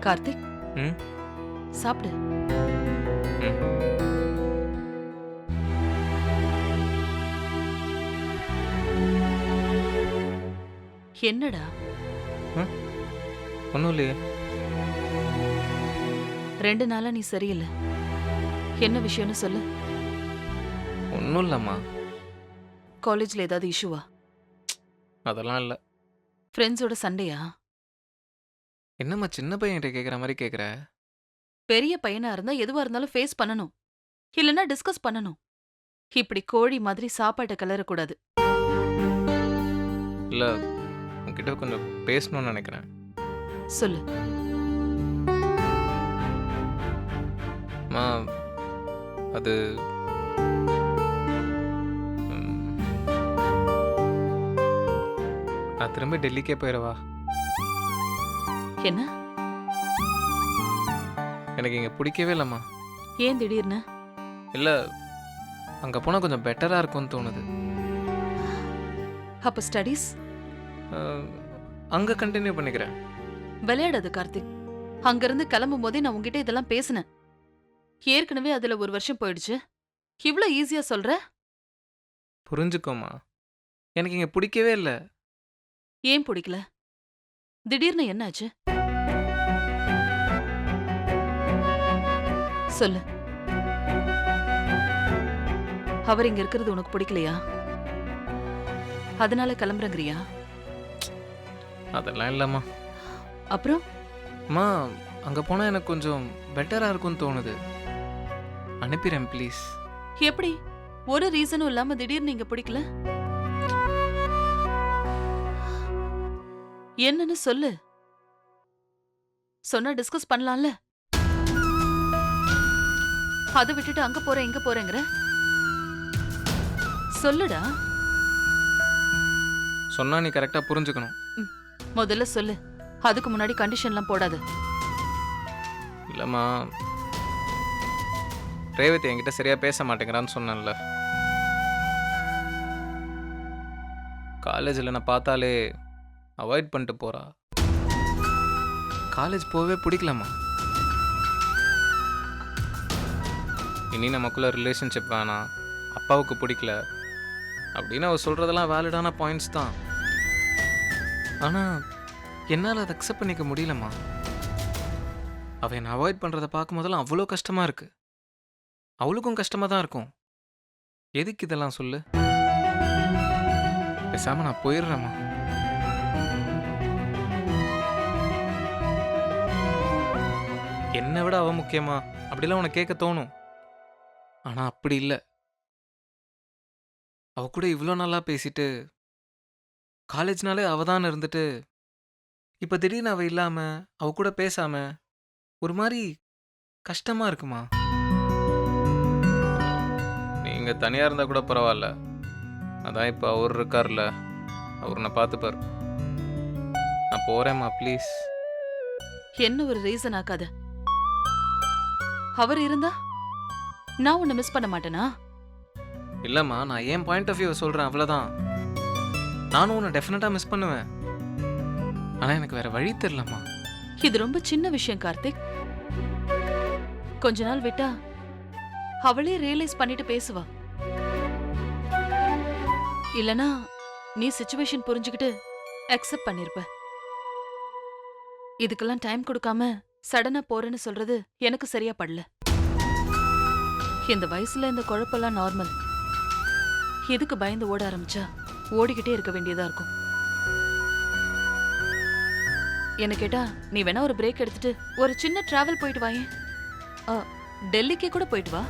கார்த்திக், ம் சாப்பிடு. ம் என்னடா ஒன்றும் இல்லையே. 2 நாளா நீ சரியில்லை. என்ன விஷயம்னு சொல்லு. ஒன்றும் இல்லைம்மா. காலேஜ்ல ஏதாவது இஷ்யூவா? அதெல்லாம் இல்லை. ஃப்ரெண்ட்ஸோட சண்டையா? என்னம்மா சின்ன பையன்கிட்ட கேட்குற மாதிரி கேட்குற? பெரிய பையனா இருந்தா எதுவா இருந்தாலும் ஃபேஸ் பண்ணணும். இல்லனா டிஸ்கஸ் பண்ணணும். இப்படி கோழி மாதிரி சாப்பாட்டை கிளறக்கூடாது. இல்லை, உன்கிட்ட கொஞ்சம் பேசணும்னு நினைக்கிறேன். சொல்லு. அம்மா, அது ம், நான் திரும்ப டெல்லிக்கே போயிடவா? என்ன? எனக்கு இங்கே பிடிக்கவே இல்லைம்மா. ஏன் திடீர்னு? இல்லை, அங்கே போனால் கொஞ்சம் பெட்டராக இருக்கும்னு தோணுது. அப்ப ஸ்டடீஸ்? அங்கே கண்டினியூ பண்ணிக்கிறேன். விளையாடாது கார்த்திக். அங்கிருந்து கிளம்பும் போதே நான் உன்கிட்ட இதெல்லாம் பேசினேன். ஏற்கனவே அதுல 1 வருஷம் போயிடுச்சு. இவ்ளோ ஈஸியா சொல்ற? புரிஞ்சுக்கோமா, எனக்கு இங்கே பிடிக்கவே இல்லை. ஏன் பிடிக்கல? திடீர்னு என்னாச்சு? சொல்லு. அவர் இங்க இருக்கிறது உனக்கு பிடிக்கலையா? அதனால கிளம்புறங்கிறியா? அதெல்லாம் இல்லைம்மா. அப்புறம்? அம்மா, அங்கே போனால் எனக்கு கொஞ்சம் பெட்டராக இருக்கும்னு தோணுது. அனுப்பிடுறேன் ப்ளீஸ். எப்படி? ஒரு ரீசனும் இல்லாம திடீர்னு இங்க பிடிக்கல? என்னன்னு சொல்லு. சொன்னா டிஸ்கஸ் பண்ணலாம்ல. அதை விட்டுட்டு அங்க போறேன் இங்க போறேங்கிற. சொல்லுடா. சொன்னால் நீ கரெக்டாக புரிஞ்சுக்கணும். முதல்ல சொல்லு. அதுக்கு முன்னாடி கண்டிஷன்லாம் போடாத. இல்லைம்மா, ரேவதி என்கிட்ட சரியாக பேச மாட்டேங்கிறான்னு சொன்னேன்ல. காலேஜில் நான் பார்த்தாலே அவாய்ட் பண்ணிட்டு போகிறா. காலேஜ் போகவே பிடிக்கலம்மா. இனி நமக்குள்ள ரிலேஷன்ஷிப் வேணாம், அப்பாவுக்கு பிடிக்கல அப்படின்னு அவள் சொல்கிறதெல்லாம் வேலிடான பாயிண்ட்ஸ் தான். ஆனால் என்னால் அதை அக்செப்ட் பண்ணிக்க முடியலம்மா. அவள் என்னை அவாய்ட் பண்ணுறதை பார்க்கும்போதெல்லாம் அவ்வளோ கஷ்டமாக இருக்குது. அவளுக்கும் கஷ்டமாக தான் இருக்கும். எதுக்கு இதெல்லாம் சொல்லு? பேசாமல் நான் போயிடுறேம்மா. என்னை விட அவள் முக்கியமா அப்படிலாம் உனக்கு கேட்க தோணும். ஆனால் அப்படி இல்லை. அவ கூட இவ்வளோ நல்லா பேசிட்டு காலேஜ்னாலே அவ தான் இருந்துட்டு இப்போ திடீர்னு அவள் இல்லாமல் அவ கூட பேசாமல் ஒரு மாதிரி கஷ்டமாக இருக்குமா. நீங்கள் தனியாக இருந்தால் கூட பரவாயில்ல. அதான் இப்போ அவர் இருக்கார்ல, அவர் நான் பார்த்துப்பார். நான் போகிறேம்மா ப்ளீஸ். என்ன ஒரு ரீசன் ஆக்காத. அவர் இருந்தா நான் உன்னை மிஸ் பண்ண மாட்டேனா? இல்லைம்மா, நான் என் பாயிண்ட் ஆஃப் வியூ சொல்கிறேன், அவ்வளோதான். நானும் உன்னை டெஃபினட்டாக மிஸ் பண்ணுவேன். ஆனால் எனக்கு வேற வழி தெரிலம்மா. இது ரொம்ப சின்ன விஷயம் கார்த்திக். கொஞ்ச நாள் விட்டா அவளே ரியலைஸ் பண்ணிட்டு பேசுவா. இல்லனா நீ சிச்சுவேஷன் புரிஞ்சுக்கிட்டு அக்செப்ட் பண்ணிருப்ப. இதுக்கெல்லாம் டைம் கொடுக்காம சடனா போறேன்னு சொல்றது எனக்கு சரியா படல. இந்த வயசுல இந்த குழப்பெல்லாம் நார்மல். எதுக்கு பயந்து ஓட ஆரம்பிச்சா ஓடிக்கிட்டே இருக்க வேண்டியதா இருக்கும். என்ன கேட்டா நீ வேணா ஒரு பிரேக் எடுத்துட்டு ஒரு சின்ன டிராவல் போயிட்டு வாயேன். டெல்லிக்கே கூட போயிட்டு வா.